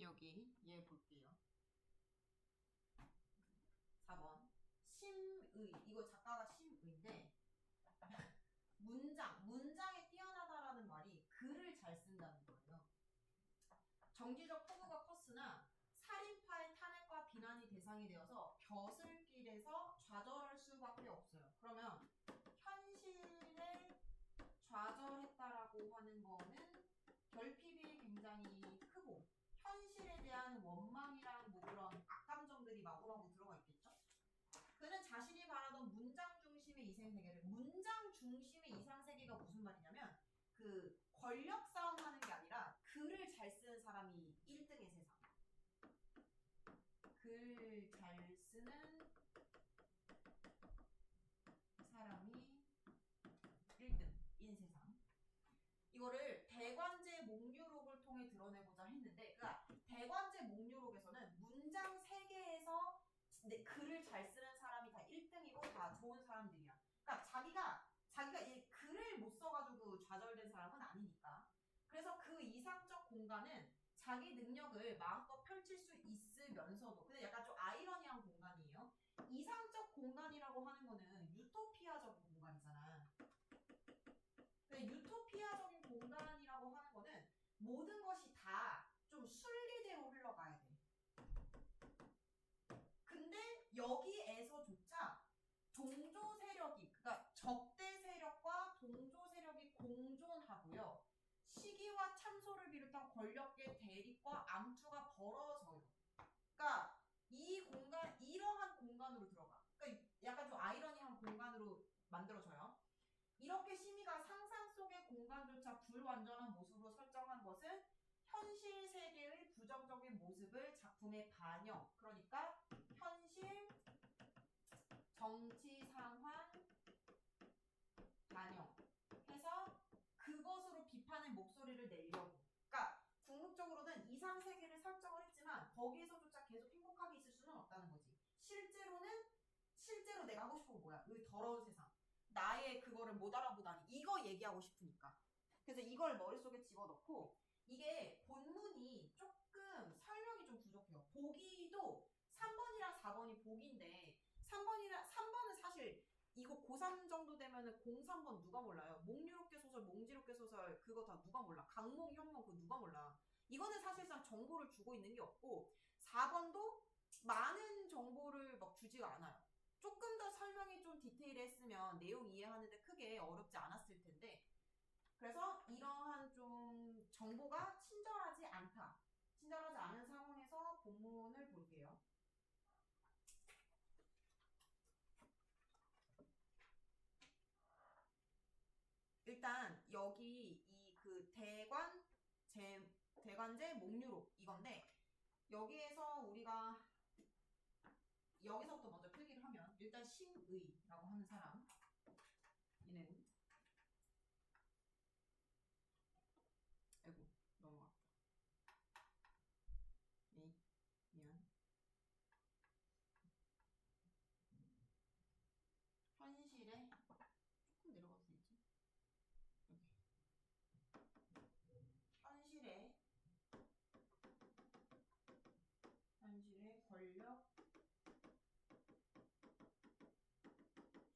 여기 얘 볼게요. 4번. 심의. 이거 작가가 심의인데 문장에 뛰어나다라는 말이 글을 잘 쓴다는 거예요. 정치적 포부가 컸으나 살인파의 탄핵과 비난이 대상이 되어서 벼슬길에서 좌절할 수밖에 없어요. 그러면 현실에 좌절했다라고 하는 거는 결핍이 굉장히 크고 현실에 대한 원망이랑 뭐 그런 악감정들이 마구마구 들어가 있겠죠? 그는 자신이 바라던 문장 중심의 이상세계를 문장 중심의 이상세계가 무슨 말이냐면 그 권력 싸움하는 게 아니라 글을 잘 쓰는 사람이 1등의 세상. 글 잘 쓰는 사람이 1등인 세상. 이거를 대관제 목유록을 통해 드러내고자 했는데, 그러니까 대관제 목유록에서는 문장 3개에서 글을 잘 쓰는 사람이 다 1등이고 다 좋은 사람들이야. 그러니까 자기가 이 글을 못 써가지고 좌절된 사람은 아니니까. 그래서 그 이상적 공간은 자기 능력을 마음껏 펼칠 수 있으면서도, 근데 약간 좀 아이러니한 공간이에요. 이상적 공간이라고 하는 거는 유토피아적인 공간이잖아. 근데 유토피아적인 공간이라고 하는 거는 모든 것이 다 좀 순리대로 흘러가야 돼. 근데 여기에서조차 동조 세력이, 그러니까 적대 세력과 동조 세력이 공존하고요. 시기와 참소를 비롯한 권력의 대립과 암투가 벌어져요. 그러니까 이 공간, 이러한 공간으로 들어가. 그러니까 약간 좀 아이러니한 공간으로 만들어져요. 이렇게 심의가 상상 속의 공간조차 불완전한 모습으로 설정한 것은 현실 세계의 부정적인 모습을 작품에 반영, 그러니까 현실, 정치 상황 반영해서 그것으로 비판의 목소리를 내려고. 그러니까 궁극적으로는 이상 세계를 설정을 했지만 거기에서조차 계속 행복하게 있을 수는 없다는 거지. 실제로 내가 하고 싶은 거 뭐야? 이 더러운 세상. 나의 그거를 못 알아보다니. 이거 얘기하고 싶으니까. 그래서 이걸 머릿속에 집어넣고, 이게 본문이 조금 설명이 좀 부족해요. 보기도 3번이랑 4번이 보기인데 3번은 사실 이거 고3 정도 되면은 03번 누가 몰라요? 몽유롭게 소설, 몽지롭게 소설 그거 다 누가 몰라? 강몽, 현몽 그거 누가 몰라? 이거는 사실상 정보를 주고 있는 게 없고 4번도 많은 정보를 막 주지가 않아요. 조금 더 설명이 좀 디테일했으면 내용 이해하는데 크게 어렵지 않았을 텐데, 그래서 이러한 좀 정보가 친절하지 않은 상황에서 본문을 볼게요. 일단 여기 이 그 대관제 목유록 이건데, 여기서부터 먼저 필기를 하면 일단 심의라고 하는 사람, 얘는 아이고 넘어갔다. 네, 미안. 현실에 조금 내려가도 되지? 여기 현실의 권력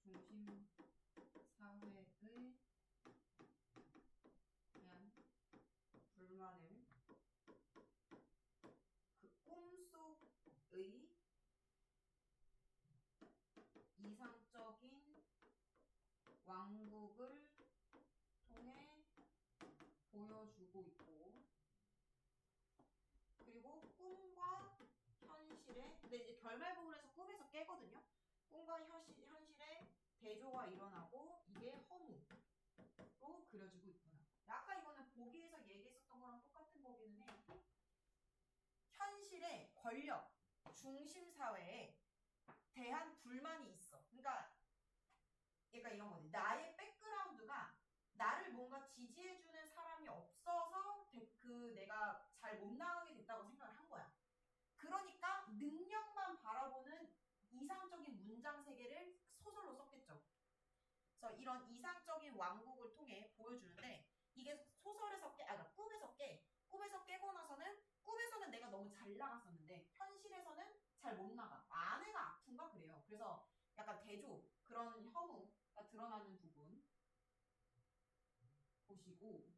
중심 사회에 대한 불만을 그 꿈속의 이상적인 왕국을 통해 보여주고 있고, 그리고 꿈과 현실에, 근데 이제 결말 부분에서 꿈에서 깨거든요. 꿈과 현실에 대조가 일어나고 이게 허무로 그려지고 있구나. 아까 이거는 보기에서 얘기했었던 거랑 똑같은 거기는 해요. 현실의 권력 중심 사회에 대한 불만이 있어. 그러니까 이런 거지. 나의 백그라운드가 나를 뭔가 지지해주는 사람이 없어서 내가 잘 못 나가게 됐다고 생각을 한 거야. 그러니까 능력만 바라보는 이상적인 문장 세계를 소설로 썼겠죠. 그래서 이런 이상적인 왕국을 통해 보여주는데, 이게 소설에서 꿈에서 깨고 나서는 꿈에서는 내가 너무 잘 나갔었는데 현실에서는 잘 못 나가. 아내가 아픈가 그래요. 그래서 약간 대조 그런 혐오가 드러나는 부분 보시고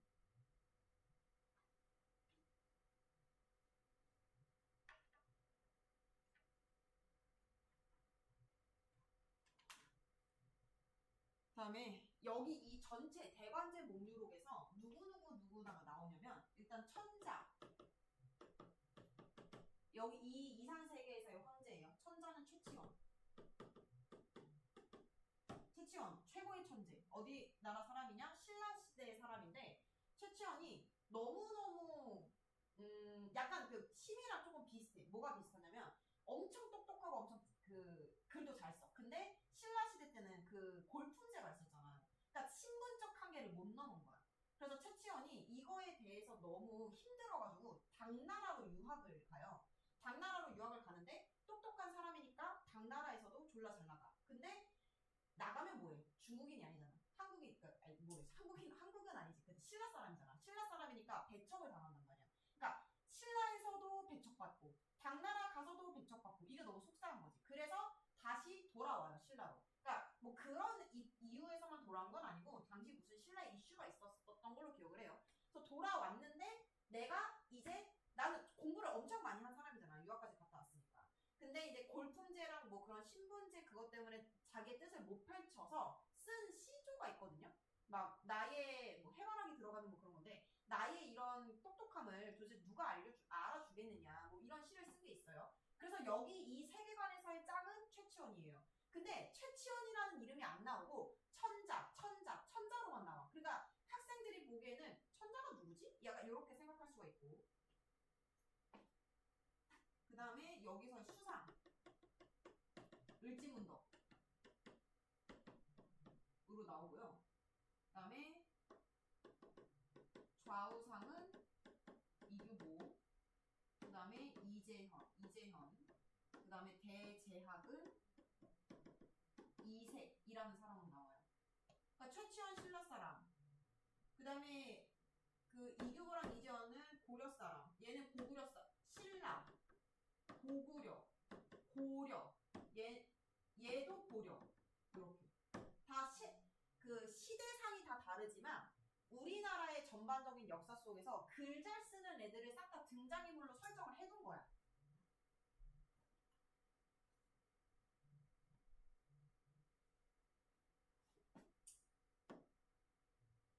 그다음에 여기 이 전체 대관제 목록에서 누구나가 나오냐면 일단 천자 여기 이 이상 세계에서의 황제예요. 천자는 최치원. 최치원 최고의 천재. 어디 나라 사람이냐? 신라 시대의 사람인데 최치원이 너무너무 약간 그 심이랑 조금 비슷해. 뭐가 비슷하냐면 엄청 똑똑하고 엄청 그 글도 잘 써. 근데 신라 시대 때는 그 골품제가 있었잖아. 그러니까 신분적 한계를 못 넘은 거야. 그래서 최치원이 이거에 대해서 너무 힘들어가지고 당나라로 유학을 가요. 당나라로 유학을 가는데 똑똑한 사람이니까 당나라에서도 졸라 잘 나가. 근데 나가면 뭐해? 중국인이 아니잖아. 한국인, 그러니까 모르겠어. 한국은 아니지. 근데 신라 사람이잖아. 신라 사람이니까 배척을 당한단 말이야. 그러니까 신라에서도 배척받고 당나라 가서도 배척받고 이게 너무 속상한 거지. 그래서 다시 돌아와요 신라로. 그러니까 뭐 그런 이유에서만 돌아온 건 아니고 당시 무슨 신라 이슈가 있었던 걸로 기억을 해요. 그래서 돌아왔는데 내가 이제 나는 공부를 엄청 많이 한 사람이잖아. 유학까지 갔다 왔으니까. 근데 이제 골품제랑 뭐 그런 신분제 그것 때문에 자기의 뜻을 못 펼쳐서 쓴 시조가 있거든요. 막 나의 뭐 해바라기 들어가는 뭐 그런 건데 나의 이런 똑똑함을 도대체 누가 알아주겠느냐 뭐 이런 시를 쓴 게 있어요. 그래서 여기 이 세계관에서의 짱은 최치원이에요. 근데 최치원이라는 이름이 안 나오고 천자로만 나와. 그러니까 학생들이 보기에는 천자가 누구지? 약간 이렇게 생각할 수가 있고. 그 다음에 여기서 수상 을지문덕으로 나오고요. 그 다음에 좌우상은 이규보, 그 다음에 이재현, 그 다음에 대제학은 이색이라는 사람으로 나와요. 그러니까 최치원 신라 사람, 그 다음에 그 이규보랑 이재현은 고려 사람, 얘는 고구려 사람, 신라, 고구려, 고려, 얘도 고려, 이렇게 다 그 시대상이 다 다르지만 우리나라의 전반적인 역사 속에서 글 잘 쓰는 애들을 싹 다 등장인물로 설정을 해둔 거야.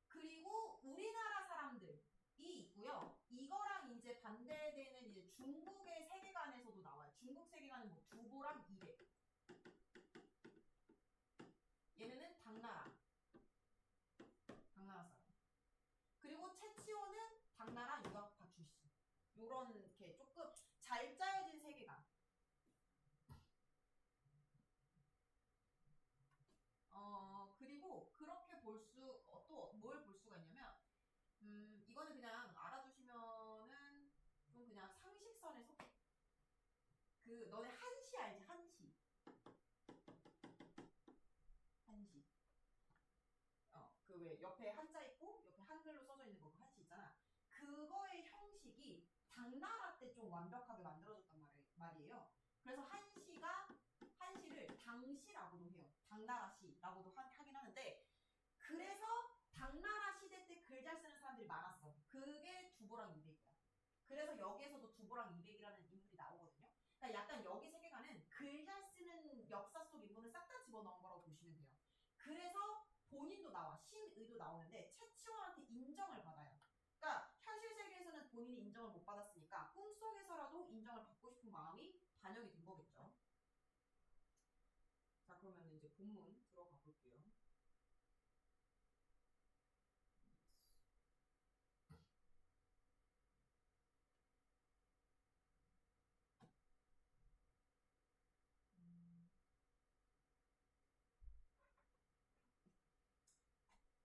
그리고 우리나라 사람들이 있고요. 이거랑 이제 반대되는 이제 중국의 세계관에서도 나와요. 중국 세계관은 뭐 두보랑 이백. 얘네는 당나라 사람. 그리고 최치원은 당나라 유학파 출신. 요런 이렇게 조금 잘 짜여진 세계관. 그리고 그렇게 또 뭘 볼 수가 있냐면 이거는 그냥 알아두시면은 좀 그냥 상식선에서 그 너네 한시 알지? 한시. 그 왜 옆에 한자 있고 옆에 한글로 써져 있는 거 한시 있잖아. 그거의 형식이 당나라 때 좀 완벽하게 만들어졌단 말이에요. 그래서 한시를 당시라고도 해요. 당나라시라고도 하긴 하는데 그래서 당나라 시대 때 글 잘 쓰는 사람들이 많았어. 그게 두보랑 이백이야. 그래서 여기에서도 두보랑 이백이라는 인물이 나오거든요. 그러니까 약간 여기 세계관은 글 잘 쓰는 역사 속 인물을 싹 다 집어넣은 거라고 보시면 돼요. 그래서 본인도 나와. 신의도 나오는데 최치원한테 인정을 받아요. 그러니까 현실 세계에서는 본인이 인정을 못 받았으니까 꿈속에서라도 인정을 받고 싶은 마음이 반영이 된 거겠죠. 자, 그러면 이제 본문 들어가 볼게요.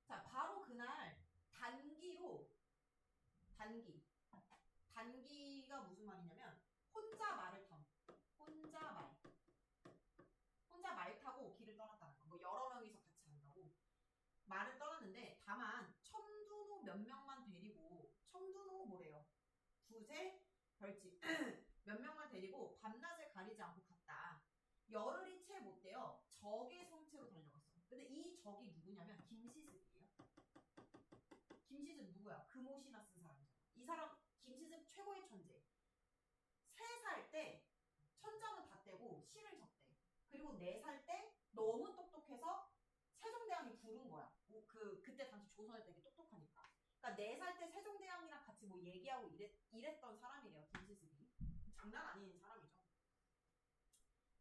자, 바로 그날 단기가 무슨 말이냐면 혼자 말 타고 길을 떠났다는 거. 뭐 여러 명이서 같이 간다고 말을 떠났는데 다만 첨두노 몇 명만 데리고 첨두노 뭐래요? 두세 별집 몇 명만 데리고 밤낮을 가리지 않고 갔다. 열흘이 채 못 되어 적의 성체로 달려갔어. 근데 이 적이 누구냐면 김시습이에요. 김시습 누구야? 금옷이나 쓴 사람이잖아. 이 사람 김시습 최고의 천재. 3살 때 천장은 다 떼고 시를 적대. 그리고 4살 때 너무 똑똑해서 세종대왕이 부른 거야. 그때 당시 조선에 되게 똑똑하니까. 그러니까 4살 때 세종대왕이랑 같이 뭐 얘기하고 이랬던 사람이래요. 김시습이. 장난 아닌 사람이죠.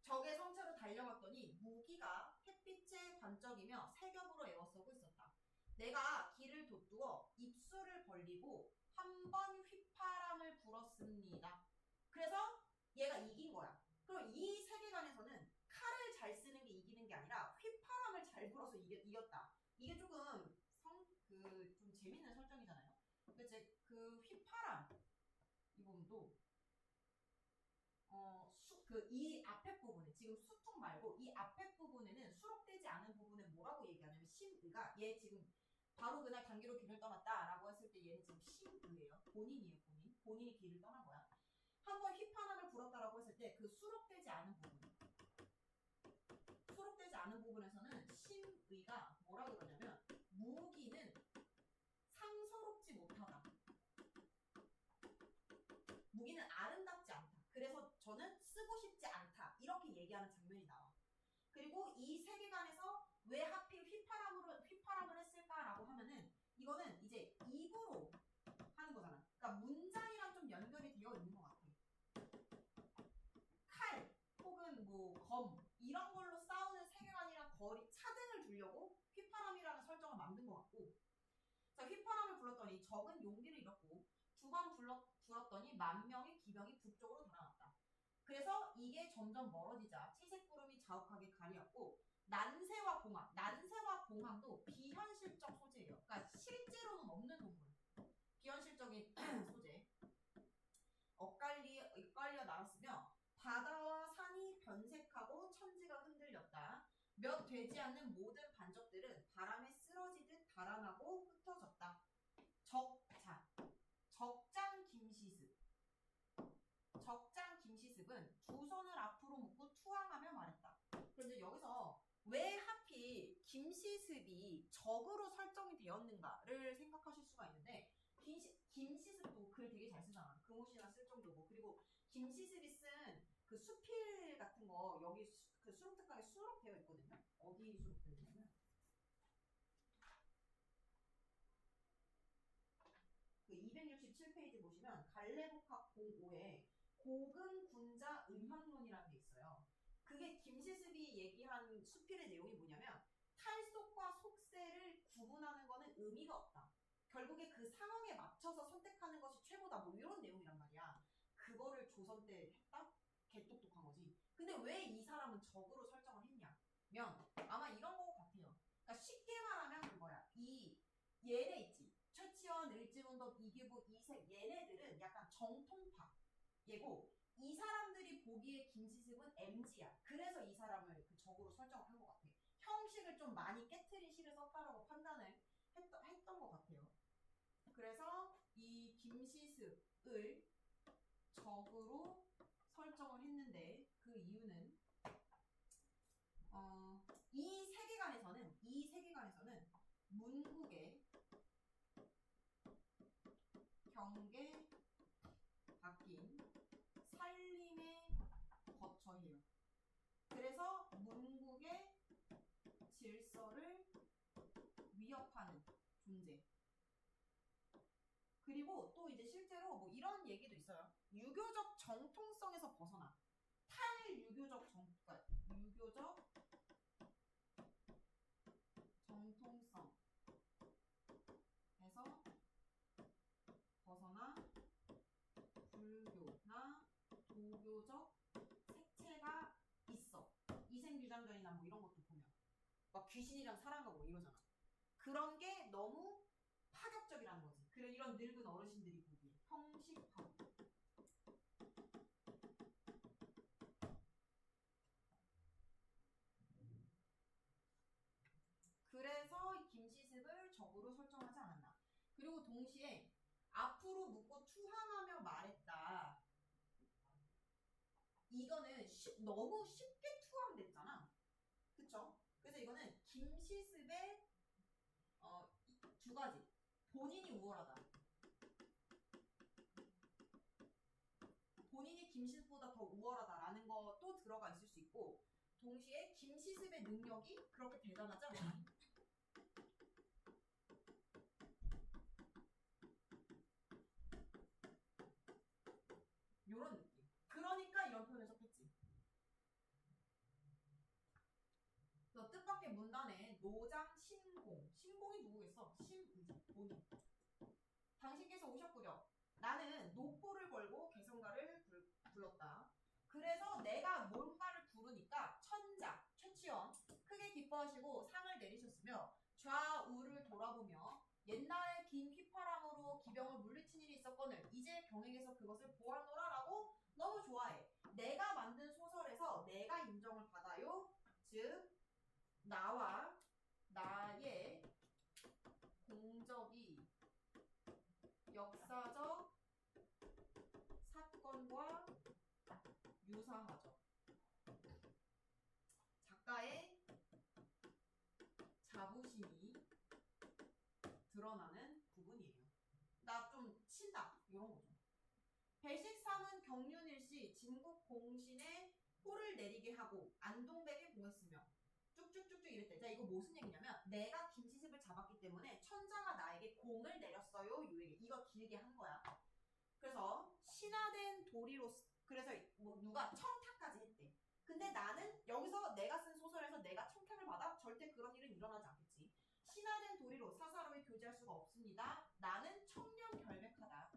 적의 성체로 달려갔더니 무기가 햇빛에 반짝이며 세겹으로 에워싸고 있었다. 내가 길을 돋두어 입술을 벌리고 한 번 휘파람을 불었습니다. 그래서 얘가 이긴 거야. 그럼 이 세계관에서는 칼을 잘 쓰는 게 이기는 게 아니라 휘파람을 잘 불어서 이겼다. 이게 조금 좀 재밌는 설정이잖아요. 근데 그 휘파람 이 부분도 이 앞에 부분에 지금 수퉁 말고 이 앞에 부분에는 수록되지 않은 부분에 뭐라고 얘기하냐면 심의가 얘 지금 바로 그날 단기로 길을 떠났다라고 했을 때 얘는 지금 심의예요. 본인이에요. 본인이 길을 떠난 거야. 한번 휘파람을 불었다라고 했을 때 그 수록되지 않은 부분에서는 심의가 뭐라고 그러냐면 무기는 상서롭지 못하다. 무기는 아름답지 않다. 그래서 저는 쓰고 싶지 않다. 이렇게 얘기하는 장면이 나와. 그리고 이 세계관에서 왜 하필 휘파람을 했을까라고 하면은 이거는 이제 입으로 하는 거잖아. 그러니까 문장이랑 좀 연결이 되어 있는 것 같아. 칼 혹은 뭐 검 이런 걸로 싸우는 세계관이랑 차등을 두려고 휘파람이라는 설정을 만든 것 같고, 자, 휘파람을 불렀더니 적은 용기를 잃었고 2번 불었더니 10,000명의 기병이 북쪽으로 달아났다. 그래서 이게 점점 멀어지자 채색구름이 자욱하게 가리었고 난세와 봉황도 비현실적 소재예요. 그러니까 실제로는 없는 동물. 비현실적인 소재. 엇갈려 날았으며 바다와 산이 변색하고 천지가 흔들렸다. 몇 되지 않는 모든 반적들은 바람에 쓰러지듯 달아나고 흩어졌다. 적장 김시습은 두 손을 앞으로 묶고 투항하며 말했다. 그런데 여기서 왜 하필 김시습이 적으로 설정이 되었는가를 생각하실 수가 있는데, 김시습도 글 되게 잘 쓰잖아. 금옷이나 쓸 정도고. 그리고 김시습이 쓴 그 수필 같은 거 여기 그 수록특강에 수록되어 있거든요. 어디 수록되어 있냐면 그 267페이지 보시면 갈래복학 05에 고근군자 음현론이라는 게 있어요. 그게 김시습이 얘기한 수필의 내용이 뭐냐면 탈속과 속세를 구분하는 거는 의미가 없다. 결국에 그 상황에 맞춰서 선택하는 것이 최고다. 뭐 이런 내용이란 말이야. 그거를 조선 때 했다? 개똑똑한 거지. 근데 왜 이 사람은 적으로 설정을 했냐면 아마 이런 거 같아요. 그러니까 쉽게 말하면 그거야. 얘네 있지. 최치원, 을지문덕, 이규복, 이색 얘네들은 약간 정통파 얘고 이 사람들이 보기에 김시습은 MG야. 그래서 이 사람을 그 적으로 설정을 한 것 같아. 형식을 좀 많이 깨트린 시를 썼다라고 판단을 했던 것 같아요. 그래서 이 김시습을 적으로 설정을 했는데 그 이유는 이 세계관에서는 문국의 경계 바뀐 살림에 거처해요. 그래서 문국의 질서를 위협하는 존재. 그리고 또 이제 실제로 뭐 이런 얘기도 있어요. 유교적 정통성에서 벗어나 유교적 정통성에서 벗어나 불교나 도교적 색채가 있어. 이생규장전이나 뭐 이런 것도 보면 막 귀신이랑 살아가고 이러잖아. 그런 게 너무 파격적이라는 거지. 그래 이런 늙은 어르신들이 보기에 형식하고. 그래서 김시습을 적으로 설정하지 않았나. 그리고 동시에 앞으로 묻고 투항하며 말했다. 너무 쉽게 투항됐잖아. 그쵸? 그래서 이거는 김시습의 두 가지. 본인이 우월하다. 본인이 김시습보다 더 우월하다라는 것도 들어가 있을 수 있고, 동시에 김시습의 능력이 그렇게 대단하지 않아. 요런 느낌. 그러니까 이런 표현을 썼겠지. 너 뜻밖의 문단에 노장 신공. 신공이 누구겠어? 신의지. 본인. 당신께서 오셨구려. 나는 노포를 걸고 개성가를 불렀다. 그래서 내가 뭔가를 부르니까 천자, 최치원 크게 기뻐하시고 상을 내리셨으며 좌우를 돌아보며 옛날에 긴 휘파람으로 기병을 물리친 일이 있었거늘 이제 경에게서 그것을 보았노라라고 너무 좋아해. 내가 만든 소설에서 내가 인정을 받아요. 즉 나와 나의 공적이 역사적 사건과 유사하죠. 작가의 자부심이 드러나는 부분이에요. 나 좀 친다 이런 거죠. 배식삼은 경륜일시 진국 공신에 포를 내리게 하고 안동백에 공했으며 쭉쭉쭉쭉 이랬대. 자, 이거 무슨 얘기냐면 내가 김시습을 잡았기 때문에 천자가 나에게 공을 내렸어요. 요 얘기. 이거 길게 한 거야. 그래서 신화된 도리로서 그래서 뭐 누가 청탁까지 했대. 근데 나는 여기서 내가 쓴 소설에서 내가 청탁을 받아? 절대 그런 일은 일어나지 않겠지. 신화된 도리로 사사로이 교제할 수가 없습니다. 나는 청렴 결백하다.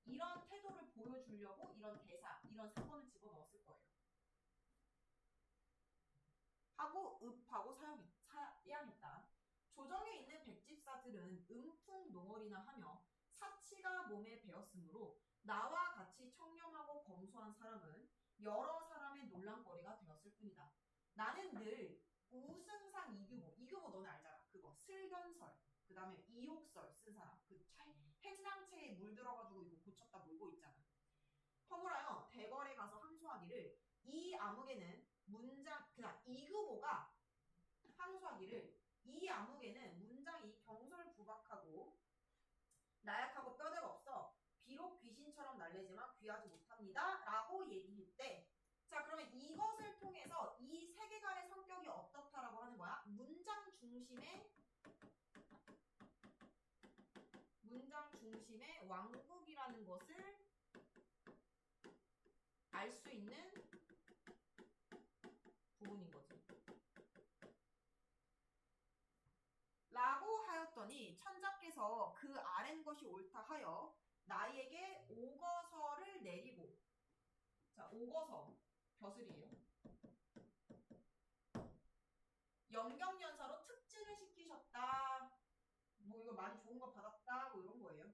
이런 태도를 보여주려고 이런 대사, 이런 사건을 집어넣었을 거예요. 하고 읍하고 사양했다. 조정에 있는 백집사들은 음풍농월이나 하며 사치가 몸에 배었으므로 나와 같이 청렴하고 검소한 사람은 여러 사람의 논란거리가 되었을 뿐이다. 나는 늘 우승상 이규보 너네 알잖아. 그거 슬견설 그 다음에 이옥설 쓴 사람 그 횡랑체에 물 들어가지고 이거 고쳤다 물고 있잖아. 허물하여 대궐에 가서 항소하기를 이 암흑에는 문장 그다음 이규보가 항소하기를 이 암흑에는 문장이 경솔 부박하고 나약하고 뼈대가 없어 비록 귀신처럼 날래지만 귀하지 못합니다 라고 얘기했대. 자, 그러면 이것을 통해서 이 세계관의 성격이 어떻다라고 하는 거야? 문장 중심의 왕국이라는 것을 알 수 있는 부분인 거지. 라고 하였더니 천자께서 그 아랜 것이 옳다 하여 나에게 오거서를 내리고, 자, 오거서 벼슬이에요. 연경연사로 특진을 시키셨다. 뭐 이거 많이 좋은 거 받았다. 뭐 이런 거예요.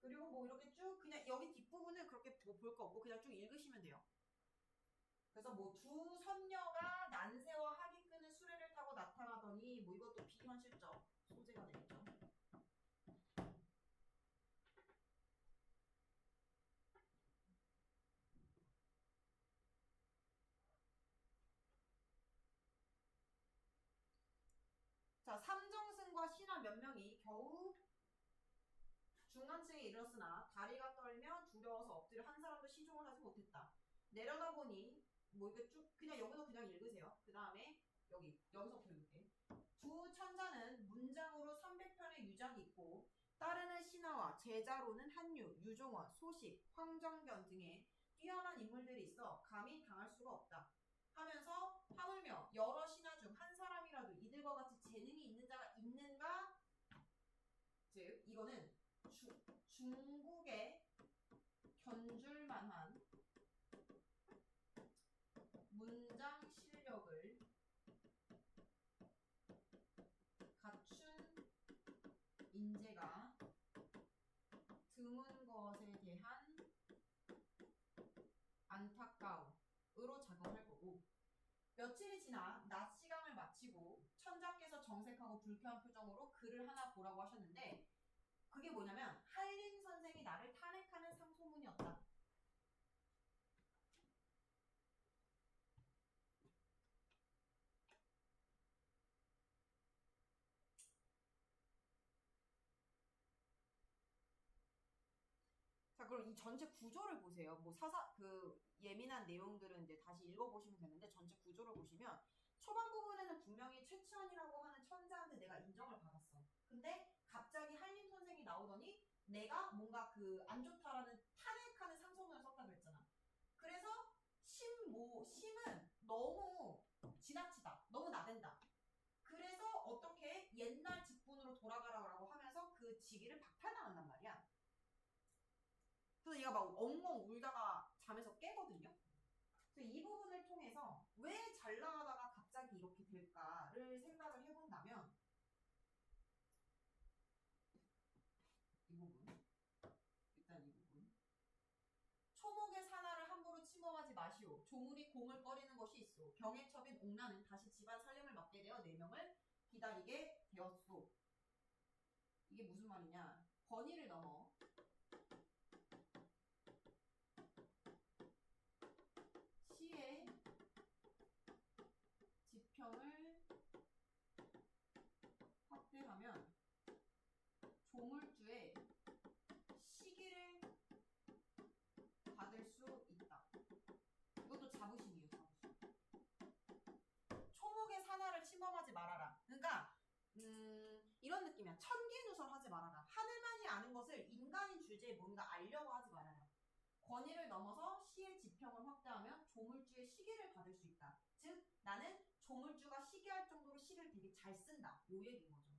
그리고 뭐 이렇게 쭉 그냥 여기 뒷부분은 그렇게 뭐 볼 거 없고 그냥 쭉 읽으시면 돼요. 그래서 뭐 두 선녀가 난세와 합이 끄는 수레를 타고 나타나더니 뭐 이것도 비현실적 소재가 되겠죠. 자, 삼정승과 신하 몇 명이 겨우 중간층에 이르렀으나 다리가 떨며 두려워서 엎드려 한 사람도 시종을 하지 못했다. 내려다보니 뭐 이거 쭉 그냥 여기서 그냥 읽으세요. 그 다음에 여기서부터 읽을게. 두 천자는 문장으로 300편의 유작이 있고 따르는 신하와 제자로는 한유, 유종원, 소식, 황정견 등의 뛰어난 인물들이 있어 감히 당할 수가 없다. 하면서 하물며 여러 신하 중 한 사람이라도 이들과 같이 재능이 있는 자가 있는가? 즉 이거는 중국에 견줄만한 문장 실력을 갖춘 인재가 드문 것에 대한 안타까움으로 작용할 거고, 며칠이 지나 낮 시간을 마치고 천자께서 정색하고 불쾌한 표정으로 글을 하나 보라고 하셨는데 그게 뭐냐면 한림 선생이 나를 탄핵하는 상소문이었다. 그럼 이 전체 구조를 보세요. 뭐 그 예민한 내용들은 이제 다시 읽어보시면 되는데 전체 구조를 보시면 초반 부분에는 분명히 최치원이라고 하는 천재한테 내가 인정을 받았어. 근데 갑자기 한림 선생이 나오더니 내가 뭔가 그 안 좋다라는 탄핵하는 상소문을 썼다 그랬잖아. 그래서 심은 너무 지나치다. 너무 나댄다. 그래서 어떻게 옛날 직분으로 돌아가라고 하면서 그 직위를 박탈당한단 말이야. 그래서 얘가 막 엉엉 울다가 잠에서 깨거든요. 그래서 이 부분을 통해서 왜 잘 나가다가 갑자기 이렇게 될까를 생각을 해본다면 이 부분, 일단 이 부분. 초목의 산하를 함부로 침범하지 마시오. 조물이 공을 꺼리는 것이 있어. 경애첩인 옥라는 다시 집안 살림을 맡게 되어 4명을 기다리게 되었소. 이게 무슨 말이냐? 권위를 넘어 시의 지평을 확대하면 조물주의 시기를 받을 수 있다. 이것도 자부심이에요. 자부심. 초목의 산하를 침범하지 말아라. 그러니까 이런 느낌이야. 천기누설 하지 말아라. 하늘만이 아는 것을 인간인 주제에 뭔가 알려고 하지 말아라. 권위를 넘어서 시의 지평을 확대하면 조물주의 시기를 받을 수 있다. 즉 나는 조물주가 시기할 정도로 시를 되게 잘 쓴다. 요 얘기인 거죠.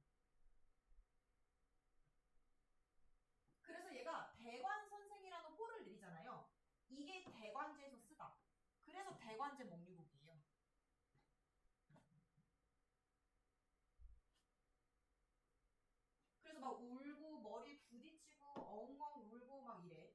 그래서 얘가 대관 선생이라는 호를 내리잖아요. 이게 대관제에서 쓰다. 그래서 대관제 목류곡이에요. 그래서 막 울고 머리 부딪히고 엉엉 울고 막 이래.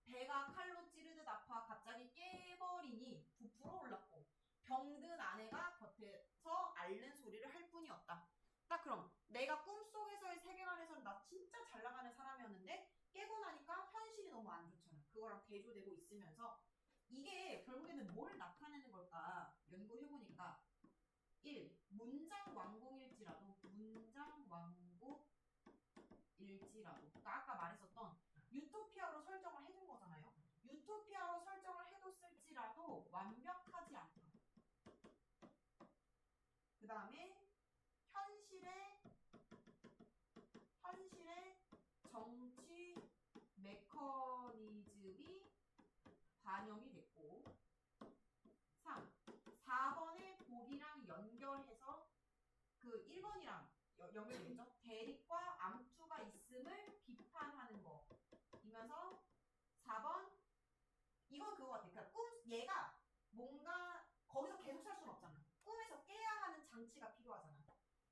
배가 칼로 찌르듯 아파 갑자기 깨버리니 부풀어 올랐고 병든 아내가 곁에서 앓는 소리를 할 뿐이었다. 딱 그럼 내가 꿈속에서의 세계관에서는 나 진짜 잘 나가는 사람이었는데 깨고 나니까 현실이 너무 안 좋잖아. 그거랑 대조되고 있으면서 이게 결국에는 뭘 나타내는 걸까 연구해보니까 1. 문장 완공일지라도 그러니까 아까 말했었던 유토피아로 설정을 해준 거잖아요. 유토피아로 설정을 해뒀을지라도 완벽하지 않다. 그 다음에 현실의 정치 메커니즘이 반영이 됐고 3. 4번의 복이랑 연결해서 그 1번이랑 연결되죠. 대립과 암투가 있음을 비판하는 거. 이면서 4번 이건 그거 같아. 그러니까 얘가 뭔가 거기서 계속 살 수는 없잖아. 꿈에서 깨야 하는 장치가 필요하잖아.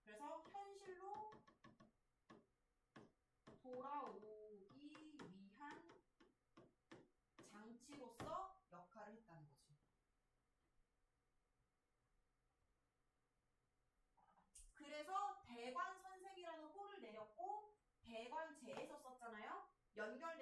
그래서 현실로 돌아오기 위한 장치로서 역할을 했다는 거지. 그래서 대관 선생이라는 호를 내렸고 대관제에서 썼잖아요. 연결